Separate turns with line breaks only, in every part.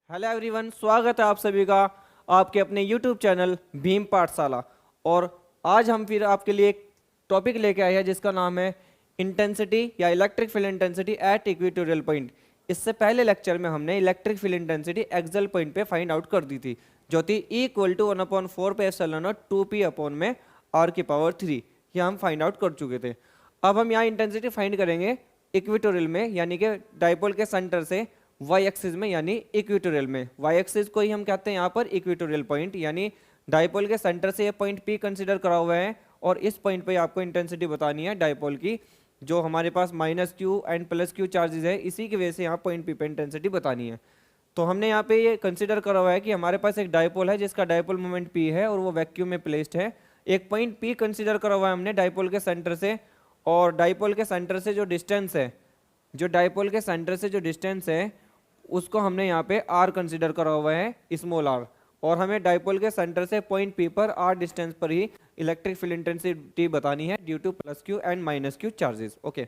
Hello everyone, स्वागत है आप सभी का आपके अपने यूट्यूब चैनल भीम पाठशाला। और आज हम फिर आपके लिए एक टॉपिक लेके आए हैं जिसका नाम है इंटेंसिटी या electric field intensity at equatorial point. इससे पहले लेक्चर में हमने electric field intensity axial point पे फाइंड आउट कर दी थी, जो थी E=1/4 पे एप्सिलॉन नॉट 2p अपॉन में r⁻3। ये हम फाइंड आउट कर चुके थे। अब हम यहाँ इंटेंसिटी फाइंड करेंगे इक्वेटोरियल में, यानी कि डाइपोल के सेंटर से वाई एक्सिस में, यानी इक्वेटोरियल में। वाई एक्सिस को ही हम कहते हैं यहाँ पर इक्वेटोरियल पॉइंट, यानी डाइपोल के सेंटर से ये पॉइंट पी कंसीडर करा हुआ है और इस पॉइंट पे आपको इंटेंसिटी बतानी है डाइपोल की। जो हमारे पास -q एंड +q चार्जेस है, इसी की वजह से यहाँ पॉइंट पी पे इंटेंसिटी बतानी है। तो हमने यहाँ पे ये कंसिडर करा हुआ है कि हमारे पास एक डाइपोल है जिसका डाइपोल मोमेंट p है और वो वैक्यूम में प्लेस्ड है। एक पॉइंट p कंसिडर करा हुआ है हमने डाइपोल के सेंटर से, और डाइपोल के सेंटर से जो डिस्टेंस है, उसको हमने यहाँ पे r कंसिडर करा हुआ है, स्मॉल r। और हमें डाइपोल के सेंटर से पॉइंट p पर r डिस्टेंस पर ही इलेक्ट्रिक फील्ड इंटेंसिटी बतानी है due to +q and -q charges. Okay,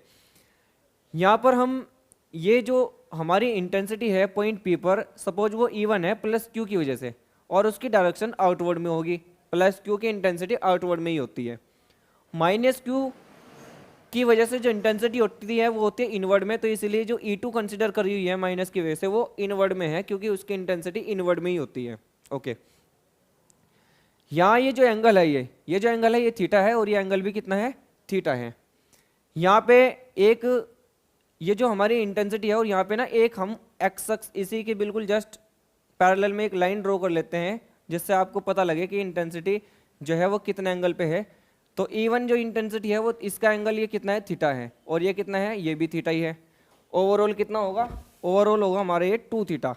यहाँ पर हम ये जो हमारी इंटेंसिटी है पॉइंट p पर, सपोज वो E1 है +q की वजह से, और उसकी डायरेक्शन आउटवर्ड में होगी। +q की इंटेंसिटी आउटवर्ड में ही होती है। -q की वजह से जो इंटेंसिटी होती है वो होती है इनवर्ड में, तो इसलिए जो E2 कंसिडर करी हुई है माइनस की वजह से वो इनवर्ड में है, क्योंकि उसकी इंटेंसिटी इनवर्ड में ही होती है। ओके, यहाँ ये जो एंगल है, ये जो एंगल है ये थीटा है, और ये एंगल भी कितना है, थीटा है। यहाँ पे एक ये जो हमारी इंटेंसिटी है, और यहाँ पे ना एक हम एक्स एक्स इसी के बिल्कुल जस्ट पैरेलल में एक लाइन ड्रॉ कर लेते हैं, जिससे आपको पता लगे कि इंटेंसिटी जो है वो कितने एंगल पे है। तो E1 जो इंटेंसिटी है वो इसका एंगल ये कितना है, थीटा है, और ये कितना है, ये भी थीटा ही है। ओवरऑल कितना होगा, ओवरऑल होगा हमारे ये 2 थीटा।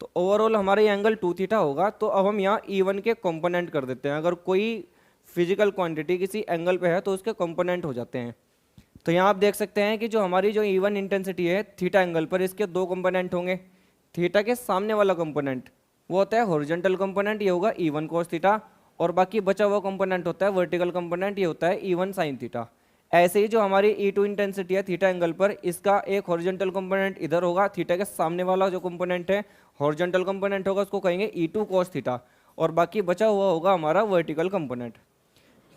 तो ओवरऑल हमारे ये एंगल 2 थीटा होगा। तो अब हम यहाँ E1 के कंपोनेंट कर देते हैं। अगर कोई फिजिकल क्वांटिटी किसी एंगल पे है तो उसके कंपोनेंट हो जाते हैं। तो यहाँ आप देख सकते हैं कि जो हमारी जो E1 इंटेंसिटी है थीटा एंगल पर, इसके 2 कंपोनेंट होंगे। थीटा के सामने वाला कंपोनेंट वो होता है हॉरिजॉन्टल कंपोनेंट, ये होगा E1 cos थीटा, और बाकी बचा हुआ कंपोनेंट होता है वर्टिकल कंपोनेंट, ये होता है E1 sin थीटा। ऐसे ही जो हमारी E2 इंटेंसिटी है थीटा एंगल पर, इसका एक हॉरिजॉन्टल कंपोनेंट इधर होगा, थीटा के सामने वाला जो कंपोनेंट है हॉरिजॉन्टल कंपोनेंट होगा, उसको कहेंगे E2 cos थीटा, और बाकी बचा हुआ होगा हमारा वर्टिकल कंपोनेंट।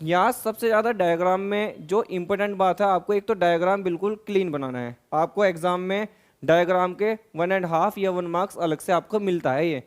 यहाँ सबसे ज़्यादा डायग्राम में जो इम्पोर्टेंट बात है, आपको एक तो डायग्राम बिल्कुल क्लीन बनाना है। आपको एग्जाम में डायग्राम के 1.5 या 1 मार्क्स अलग से आपको मिलता है। ये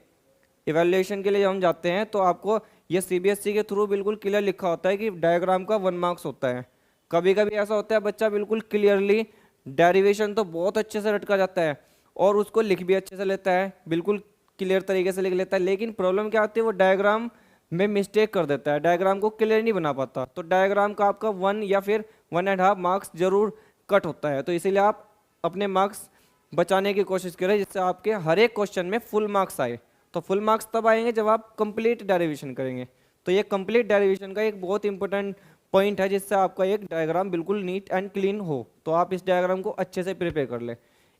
इवैल्यूएशन के लिए जब हम जाते हैं तो आपको ये CBSE के थ्रू बिल्कुल क्लियर लिखा होता है कि डायग्राम का 1 मार्क्स होता है। कभी कभी ऐसा होता है बच्चा बिल्कुल क्लियरली डेरिवेशन तो बहुत अच्छे से रटका जाता है और उसको लिख भी अच्छे से लेता है, बिल्कुल क्लियर तरीके से लिख लेता है, लेकिन प्रॉब्लम क्या आती है, वो डायग्राम में मिस्टेक कर देता है, डायग्राम को क्लियर नहीं बना पाता। तो डायग्राम का आपका 1 या फिर 1.5 मार्क्स जरूर कट होता है। तो इसीलिए आप अपने मार्क्स बचाने की कोशिश करें जिससे आपके हर एक क्वेश्चन में फुल मार्क्स आए। तो फुल मार्क्स तब आएंगे जब आप कंप्लीट डेरिवेशन करेंगे। तो ये कंप्लीट डेरिवेशन का एक बहुत इंपॉर्टेंट पॉइंट है, जिससे आपका एक डायग्राम बिल्कुल नीट एंड क्लीन हो। तो आप इस डायग्राम को अच्छे से प्रिपेयर कर लें।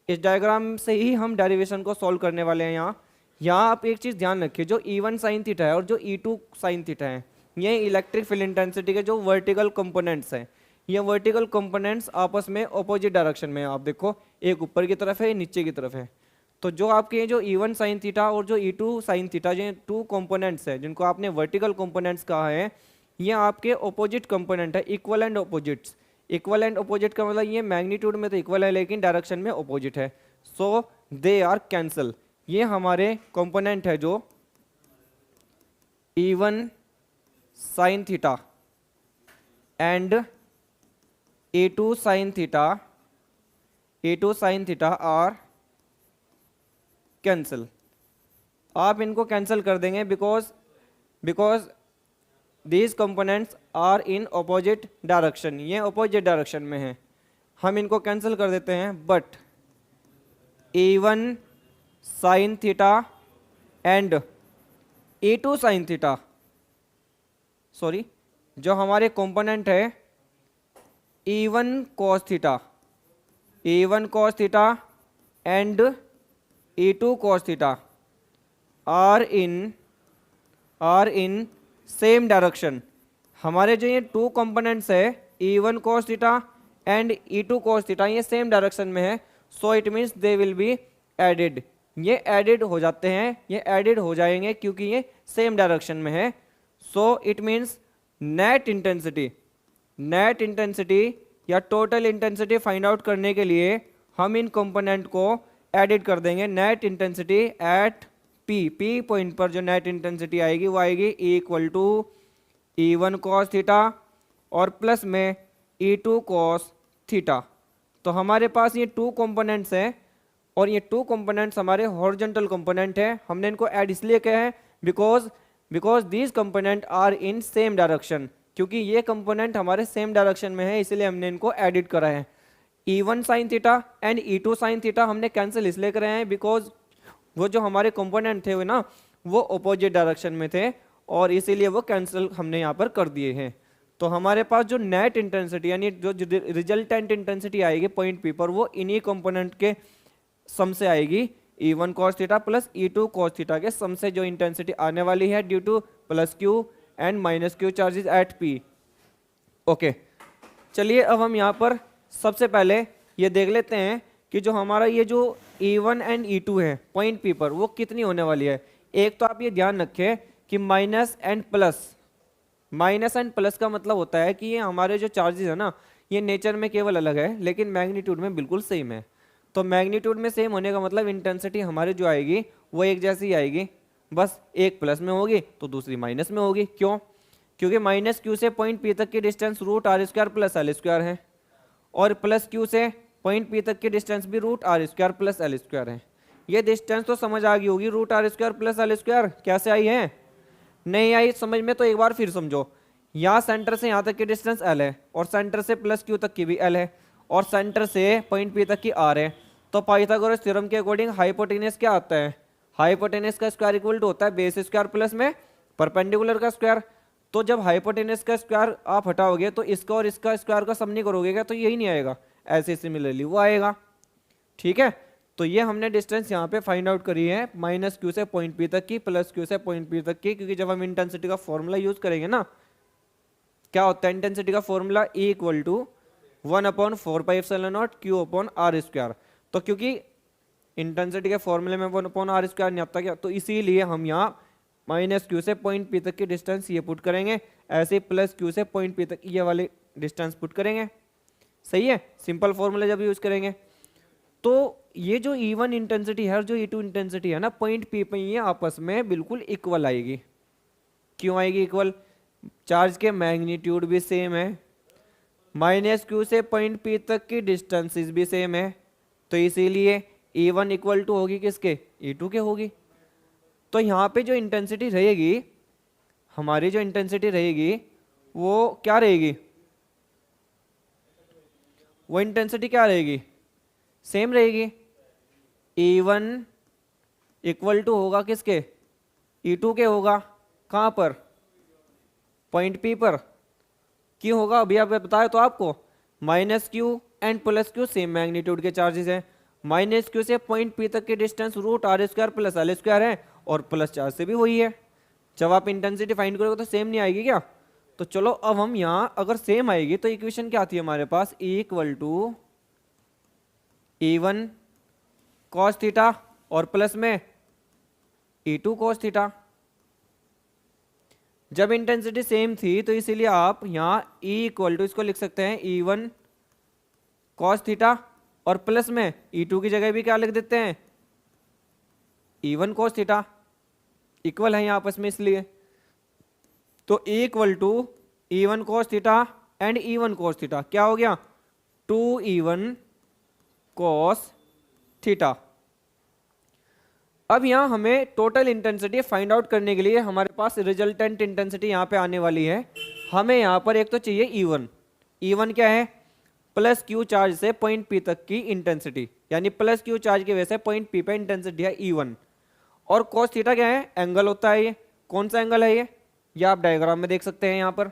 इस डायग्राम से ही हम डेरिवेशन को सॉल्व करने वाले हैं। यहाँ आप एक चीज़ ध्यान रखिए, जो E1 sin थीटा है और जो E2 sin थीटा है, ये इलेक्ट्रिक फील्ड इंटेंसिटी के जो वर्टिकल कंपोनेंट्स हैं, ये वर्टिकल कंपोनेंट्स आपस में ऑपोजिट डायरेक्शन में है। आप देखो, एक ऊपर की तरफ है, नीचे की तरफ है। तो जो आपके जो E1 sin थीटा और जो E2 sin थीटा, जो 2 कंपोनेंट्स हैं जिनको आपने वर्टिकल कंपोनेंट्स कहा है, ये आपके ऑपोजिट कंपोनेंट है, equal and opposites. Equal and opposite का मतलब ये मैग्नीट्यूड में तो इक्वल है लेकिन डायरेक्शन में ऑपोजिट है। So they are cancel. ये हमारे कंपोनेंट है जो E1 sin theta and E2 sin theta are cancel. आप इनको कैंसिल कर देंगे because these components are in opposite direction. ये अपोजिट डायरेक्शन में है, हम इनको कैंसिल कर देते हैं। But E1 sin theta and E2 sin theta, sorry, जो हमारे कंपोनेंट है E1 cos theta and E2 cos theta are in same direction. हमारे जो ये 2 कंपोनेंट्स है E1 cos theta and E2 cos theta, ये सेम डायरेक्शन में है। So it means they will be added. ये एडिड हो जाते हैं, ये एडिड हो जाएंगे क्योंकि ये सेम डायरेक्शन में है। So it means net intensity या टोटल इंटेंसिटी फाइंड आउट करने के लिए हम इन कंपोनेंट को एडिट कर देंगे। Net intensity at P point पर जो नेट इंटेंसिटी आएगी वो आएगी equal to E1 cos theta और प्लस में E2 cos थीटा। तो हमारे पास ये टू कंपोनेंट्स हैं और ये टू कंपोनेंट्स हमारे हॉरिजॉन्टल कंपोनेंट हैं। हमने इनको ऐड इसलिए किया है because these component are in same direction, क्योंकि ये कंपोनेंट हमारे सेम डायरेक्शन में है इसलिए हमने इनको एडिट करा है। E1 sin theta and E2 sin theta हमने कैंसिल इसलिए करे हैं बिकॉज वो जो हमारे कंपोनेंट थे वो ना वो अपोजिट डायरेक्शन में थे और इसीलिए वो कैंसिल हमने यहाँ पर कर दिए हैं। तो हमारे पास जो नेट इंटेंसिटी यानी जो रिजल्टेंट इंटेंसिटी आएगी पॉइंट पी पर वो इन्हीं कंपोनेंट के सम से आएगी। E1 cos theta plus E2 cos theta के सम से जो इंटेंसिटी आने वाली है due to plus Q and minus Q charges at P. Okay, चलिए अब हम यहाँ पर सबसे पहले ये देख लेते हैं कि जो हमारा ये जो E1 एंड E2 है पॉइंट पी पर वो कितनी होने वाली है। एक तो आप ये ध्यान रखें कि माइनस एंड प्लस का मतलब होता है कि ये हमारे जो चार्जेस है ना ये नेचर में केवल अलग है लेकिन मैग्नीट्यूड में बिल्कुल सेम है। तो मैग्नीट्यूड में सेम होने का मतलब इंटेंसिटी हमारी जो आएगी वो एक जैसी आएगी, बस एक प्लस में होगी तो दूसरी माइनस में होगी। क्यों? क्योंकि माइनस क्यू से पॉइंट पी तक की distance root are square plus L square है और प्लस क्यू से पॉइंट पी तक की डिस्टेंस भी root are square plus L square है। ये डिस्टेंस तो समझ आ गई होगी, root are square plus L square कैसे आई है? नहीं आई समझ में तो एक बार फिर समझो। यहाँ सेंटर से यहाँ तक की डिस्टेंस एल है और सेंटर से प्लस क्यू तक की भी एल है और सेंटर से पॉइंट पी तक की आर है। तो पाइथागोरस थ्योरम के अकॉर्डिंग हाइपोटेनस क्या आता है? हाइपोटेनस का स्क्वायर इक्वल टू होता है बेस स्क्वायर प्लस में परपेंडिकुलर का स्क्वायर। तो जब हाइपोटेनस का स्क्वायर आप हटाओगे तो इसका और इसका स्क्वायर का सम नहीं करोगे क्या तो यही नहीं आएगा, ऐसे सिमिलरली वो आएगा। ठीक है, तो ये हमने डिस्टेंस यहाँ पे फाइंड आउट करी है माइनस क्यू से पॉइंट पी तक की प्लस क्यू से पॉइंट पी तक की, क्योंकि जब हम इंटेंसिटी का फॉर्मूला यूज करेंगे ना क्या होता है इंटेंसिटी का formula E equal to 1/4πε0 Q upon r square. तो क्योंकि इंटेंसिटी के फॉर्मूले में 1/r स्क्वायर नहीं आता क्या तो इसीलिए हम यहाँ माइनस क्यू से पॉइंट पी तक की डिस्टेंस ये पुट करेंगे, ऐसे प्लस क्यू से पॉइंट पी तक ये वाले डिस्टेंस पुट करेंगे। सही है, सिंपल फॉर्मूला जब यूज करेंगे। तो ये जो E1 इंटेंसिटी है और जो E2 इंटेंसिटी है ना पॉइंट पी पे ये आपस में बिल्कुल इक्वल आएगी। क्यों आएगी इक्वल? चार्ज के मैग्नीट्यूड भी सेम है, माइनस क्यू से पॉइंट पी तक की डिस्टेंसेस भी सेम है, तो इसीलिए E1 इक्वल टू होगी किसके? E2 के होगी। तो यहाँ पे जो इंटेंसिटी रहेगी हमारी जो इंटेंसिटी रहेगी वो क्या रहेगी? वो इंटेंसिटी क्या रहेगी? सेम रहेगी। E1 इक्वल टू होगा किसके? E2 के होगा। कहाँ पर? पॉइंट P पर। क्यों होगा अभी आप बताया तो आपको, minus Q and plus Q same magnitude के चार्जेस हैं। माइनस क्यू से पॉइंट P तक की distance root are square plus L square है और प्लस चार्ज से भी वही है। जब आप इंटेंसिटी फाइंड करोगे तो सेम नहीं आएगी क्या? तो चलो अब हम यहाँ अगर सेम आएगी तो इक्वेशन क्या आती है हमारे पास? E equal to E1 cos theta और प्लस में E2 cos थीटा। जब इंटेंसिटी सेम थी तो इसीलिए आप यहाँ E इक्वल टू इसको लिख सकते हैं E1 cos थीटा और प्लस में E2 की जगह भी क्या लिख देते हैं? E1 cos theta. इक्वल है यहाँ आपस में इसलिए। तो E equal to E1 cos theta and E1 cos theta क्या हो गया? 2E1 cos theta. अब यहाँ हमें टोटल इंटेंसिटी फाइंड आउट करने के लिए हमारे पास रिजल्टेंट इंटेंसिटी यहाँ पे आने वाली है। हमें यहाँ पर एक तो चाहिए E1। E1 क्या है? प्लस क्यू चार्ज से पॉइंट P तक की इंटेंसिटी, यानी प्लस क्यू चार्ज की वजह से पॉइंट P पे इंटेंसिटी है E1। और cos थीटा क्या है? एंगल होता है। ये कौन सा एंगल है? ये आप डायग्राम में देख सकते हैं। यहाँ पर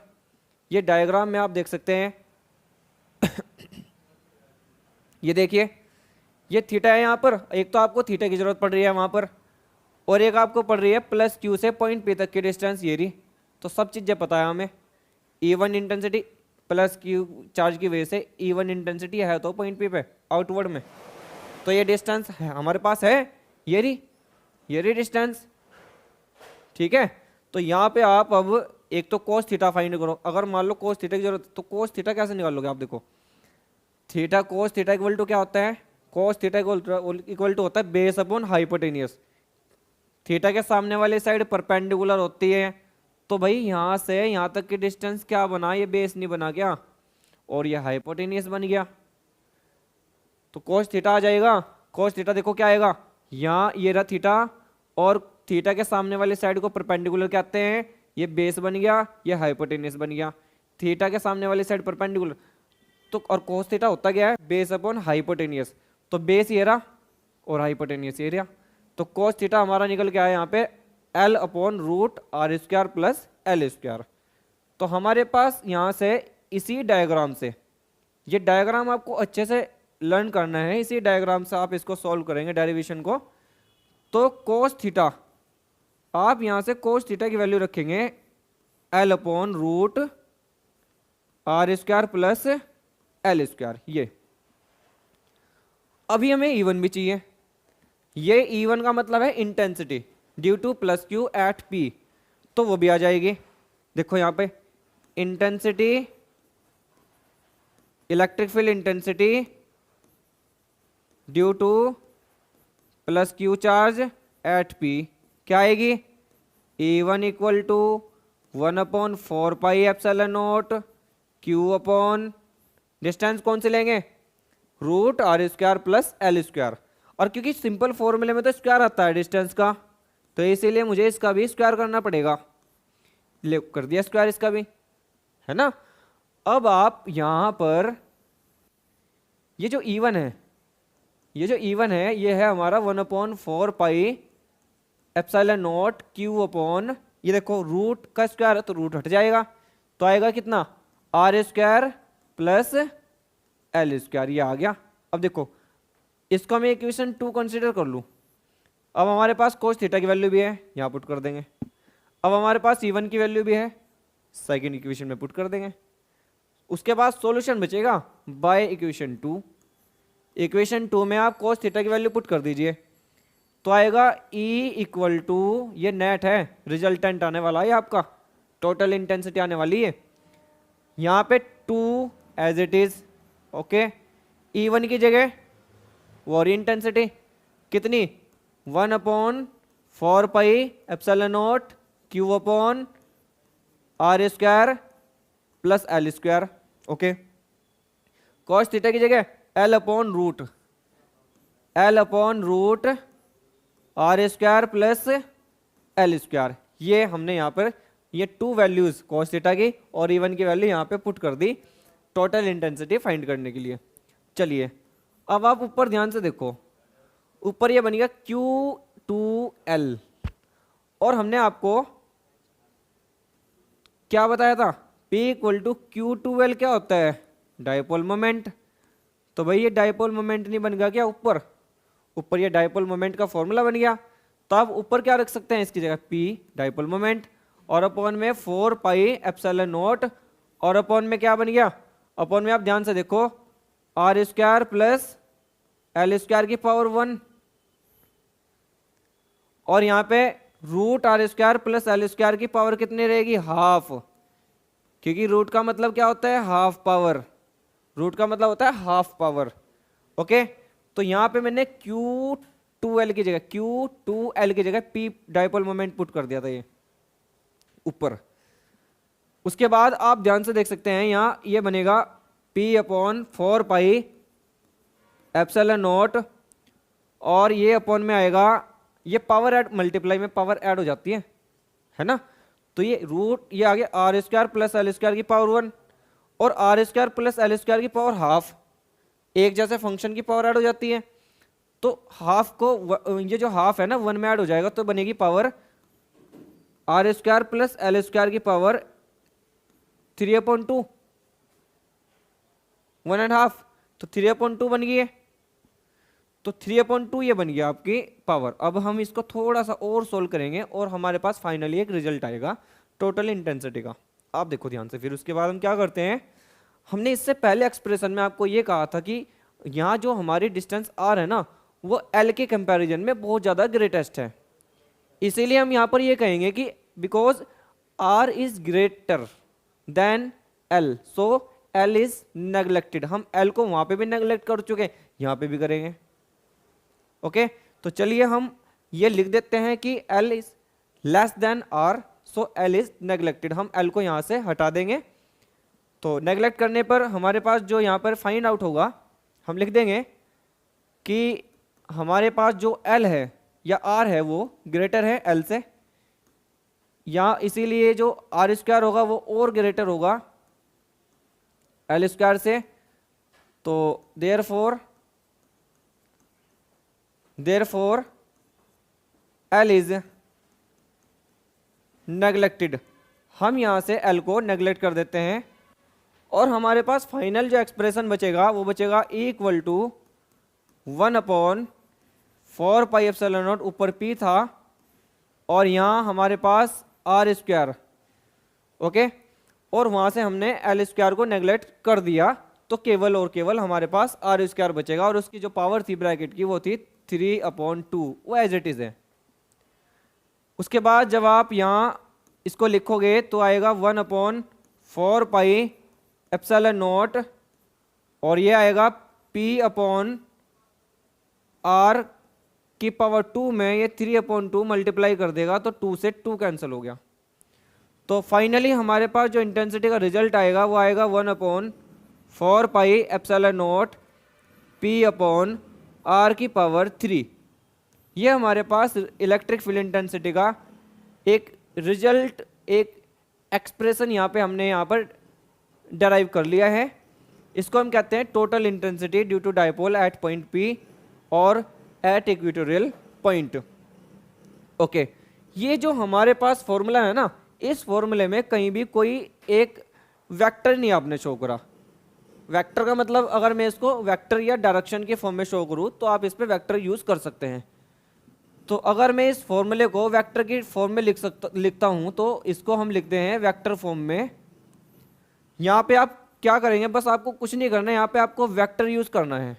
ये डायग्राम में आप देख सकते हैं ये देखिए ये थीटा है यहाँ पर। एक तो आपको थीटा की जरूरत पड़ रही है वहाँ पर और एक आपको पड़ रही है प्लस क्यू से पॉइंट P तक की डिस्टेंस ये रही। तो सब चीज़ें पता है हमें। E1 intensity plus q charge की वजह से E1 इंटेंसिटी है तो पॉइंट P पे आउटवर्ड में, तो ये डिस्टेंस है हमारे पास है ये रही डिस्टेंस, ठीक है। तो यहाँ पे आप अब एक तो कोस थीटा फाइंड करो। अगर मान लो कोस थीटा की जरूरत है तो कोस थीटा कैसे निकालोगे आप? देखो theta cos theta equal to क्या होता है? कोस थीटा इक्वल टू होता है बेस अपॉन हाइपोटेनियस। थीटा के सामने वाली साइड परपेंडिकुलर होती है, तो भाई यहाँ से यहाँ तक की डिस्टेंस क्या बना? ये बेस नहीं बना क्या? और ये हाइपोटेनियस बन गया। तो कोस थीटा आ जाएगा। कोस थीटा देखो क्या आएगा, यहाँ ये रहा थीटा, और थीटा के सामने वाली साइड को परपेंडिकुलर कहते हैं, ये बेस बन गया, ये हाइपोटेनियस बन गया। थीटा के सामने वाली साइड परपेंडिकुलर, तो और कोस थीटा होता क्या है? Base upon hypotenuse. तो बेस ये रहा और हाइपोटेनियस ये रहा। तो कोस थीटा हमारा निकल के आया यहाँ पे L upon root are square plus L square. तो हमारे पास यहाँ से इसी डायग्राम से, ये डायग्राम आपको अच्छे से लर्न करना है, इसी डायग्राम से आप इसको सॉल्व करेंगे डेरिवेशन को। तो कोस थीटा, आप यहाँ से कोस थीटा की वैल्यू रखेंगे L upon root are square plus L square. ये अभी हमें E1 भी चाहिए। ये E1 का मतलब है intensity due to plus q at p, तो वो भी आ जाएगी। देखो यहाँ पे intensity, electric field intensity due to plus q charge at p क्या आएगी? E1 equal to 1/4πε0 q upon distance कौन से लेंगे? Root are square plus L square. और क्योंकि सिंपल फॉर्मूले में तो स्क्वायर आता है डिस्टेंस का, तो इसीलिए मुझे इसका भी स्क्वायर करना पड़ेगा। ले कर दिया स्क्वायर इसका भी, है ना। अब आप यहां पर ये जो E1 है, ये जो E1 है ये है हमारा 1/4πε0 क्यू अपॉन, ये देखो रूट का स्क्वायर है तो रूट हट जाएगा, तो आएगा कितना? R square plus L square, ये आ गया। अब देखो इसको मैं इक्वेशन 2 कंसीडर कर लूँ। अब हमारे पास कोस थीटा की वैल्यू भी है, यहाँ पुट कर देंगे। अब हमारे पास E1 की वैल्यू भी है, सेकंड इक्वेशन में पुट कर देंगे। उसके बाद सॉल्यूशन बचेगा बाय इक्वेशन 2। इक्वेशन 2 में आप कोस थीटा की वैल्यू पुट कर दीजिए, तो आएगा E इक्वल टू, ये नेट है, रिजल्टेंट आने वाला है आपका, टोटल इंटेंसिटी आने वाली है। यहाँ पे 2 as it is, okay. E1 की जगह वो इंटेंसिटी कितनी? 1/4πε0 q upon r square plus L square, okay. Cos theta की जगह l upon root are square plus L square. ये हमने यहाँ पर ये 2 वैल्यूज कॉस थीटा की और E1 की वैल्यू यहाँ पे पुट कर दी टोटल इंटेंसिटी फाइंड करने के लिए। चलिए अब आप ऊपर ध्यान से देखो, ऊपर ये बनेगा Q2L, और हमने आपको क्या बताया था? P इक्वल टू Q2L क्या होता है? Dipole moment. तो भाई ये डायपोल मोमेंट नहीं बन गया क्या ऊपर? ऊपर ये डायपोल मोमेंट का फॉर्मूला बन गया। तो आप ऊपर क्या रख सकते हैं इसकी जगह? P डायपोल मोमेंट, और अपॉन में 4πε0, और अपॉन में क्या बन गया? अपॉन में आप ध्यान से देखो R square plus L square की पावर 1, और यहाँ पे root are square plus L square की पावर कितनी रहेगी? हाफ, क्योंकि रूट का मतलब क्या होता है? Half power. रूट का मतलब होता है हाफ पावर, ओके। तो यहाँ पे मैंने Q2L की जगह P डायपोल मोमेंट पुट कर दिया था ये ऊपर। उसके बाद आप ध्यान से देख सकते हैं यहाँ ये बनेगा P/4πε0, और ये अपॉन में आएगा, ये पावर ऐड मल्टीप्लाई में पावर ऐड हो जाती है ना। तो ये रूट, ये आ गया R square plus L square की पावर 1 और R square plus L square की पावर हाफ, एक जैसे फंक्शन की पावर ऐड हो जाती है। तो हाफ को, ये जो हाफ है ना 1 में ऐड हो जाएगा, तो बनेगी power R square plus L square की पावर 3/2, 1.5, तो 3/2 बन गई है। तो 3/2 ये बन गया आपकी पावर। अब हम इसको थोड़ा सा और सोल्व करेंगे और हमारे पास फाइनली एक रिजल्ट आएगा टोटल इंटेंसिटी का। आप देखो ध्यान से। फिर उसके बाद हम क्या करते हैं, हमने इससे पहले एक्सप्रेशन में आपको ये कहा था कि यहाँ जो हमारी डिस्टेंस आर है ना, वो एल के कंपैरिजन में बहुत ज़्यादा ग्रेटेस्ट है। इसीलिए हम यहाँ पर ये कहेंगे कि because R is greater than L so L is neglected. हम एल को वहाँ पे भी नेग्लेक्ट कर चुके, यहाँ पे भी करेंगे। ओके, तो चलिए हम ये लिख देते हैं कि L is less than R so L is neglected. हम एल को यहाँ से हटा देंगे। तो नेग्लेक्ट करने पर हमारे पास जो यहाँ पर फाइंड आउट होगा, हम लिख देंगे कि हमारे पास जो एल है या आर है वो ग्रेटर है एल से, या इसीलिए जो आर स्क्वायर होगा वो और ग्रेटर होगा एल स्क्वायर से। तो देयरफॉर एल इज नेग्लेक्टेड। हम यहाँ से एल को नेग्लेक्ट कर देते हैं और हमारे पास फाइनल जो एक्सप्रेशन बचेगा वो बचेगा इक्वल टू 1/4πε0, ऊपर पी था और यहाँ हमारे पास आर स्क्वायर। ओके, और वहाँ से हमने एल स्क्वायर को नेग्लेक्ट कर दिया, तो केवल और केवल हमारे पास आर स्क्वायर बचेगा और उसकी जो पावर थी ब्रैकेट की वो थी 3/2, वो एज इट इज है। उसके बाद जब आप यहाँ इसको लिखोगे तो आएगा 1/4πε0 और ये आएगा p/r की पावर 2 में ये 3/2 मल्टीप्लाई कर देगा, तो 2 से 2 कैंसिल हो गया। तो फाइनली हमारे पास जो इंटेंसिटी का रिजल्ट आएगा वो आएगा 1/4πε0 p/r की पावर 3। ये हमारे पास इलेक्ट्रिक फील्ड इंटेंसिटी का एक रिजल्ट, एक एक्सप्रेशन हमने यहाँ पर डराइव कर लिया है। इसको हम कहते हैं total intensity due to dipole at point P और एट इक्वेटोरियल पॉइंट। ओके, ये जो हमारे पास फॉर्मूला है ना, इस फॉर्मूले में कहीं भी कोई एक वेक्टर नहीं आपने शो करा। वेक्टर का मतलब अगर मैं इसको वेक्टर या डायरेक्शन के फॉर्म में शो करूँ तो आप इस पर वेक्टर यूज कर सकते हैं। तो अगर मैं इस फॉर्मूले को वेक्टर की फॉर्म में लिखता हूँ तो इसको हम लिखते हैं वेक्टर फॉर्म में। यहाँ पे आप क्या करेंगे, बस आपको कुछ नहीं करना है, यहाँ पे आपको वेक्टर यूज करना है।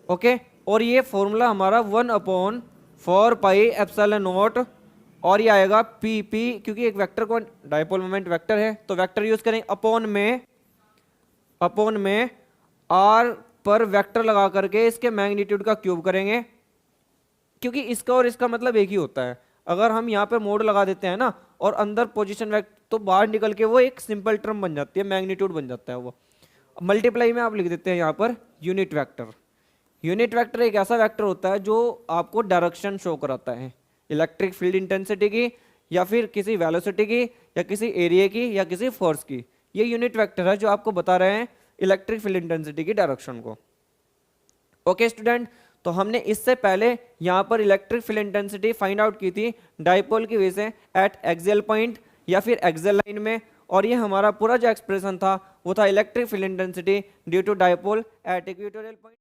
ओके, और ये फॉर्मूला हमारा 1/4πε0 और ये आएगा पी क्योंकि एक वेक्टर को डाइपोल मोमेंट वेक्टर है तो वेक्टर यूज करेंगे अपॉन में आर पर वेक्टर लगा करके इसके मैग्नीट्यूड का क्यूब करेंगे, क्योंकि इसका और इसका मतलब एक ही होता है। अगर हम यहाँ पे मोड लगा देते हैं ना और अंदर पोजीशन वेक्टर, तो बाहर निकल के वो एक सिंपल टर्म बन जाती है, मैग्नीट्यूड बन जाता है वो। मल्टीप्लाई में आप लिख देते हैं यहाँ per unit vector. Unit vector एक ऐसा वेक्टर होता है जो आपको डायरेक्शन शो कराता है इलेक्ट्रिक फील्ड इंटेंसिटी की, या फिर किसी वेलोसिटी की, या किसी एरिया की, या किसी फोर्स की। ये यूनिट वेक्टर है जो आपको बता रहे हैं इलेक्ट्रिक फील्ड इंटेंसिटी की डायरेक्शन को। ओके स्टूडेंट, तो हमने इससे पहले यहाँ पर electric field intensity find out की थी डाइपोल की वजह से एट एक्सियल पॉइंट या फिर एक्सियल लाइन में, और ये हमारा पूरा जो एक्सप्रेशन था वो था electric field intensity due to dipole at equatorial point.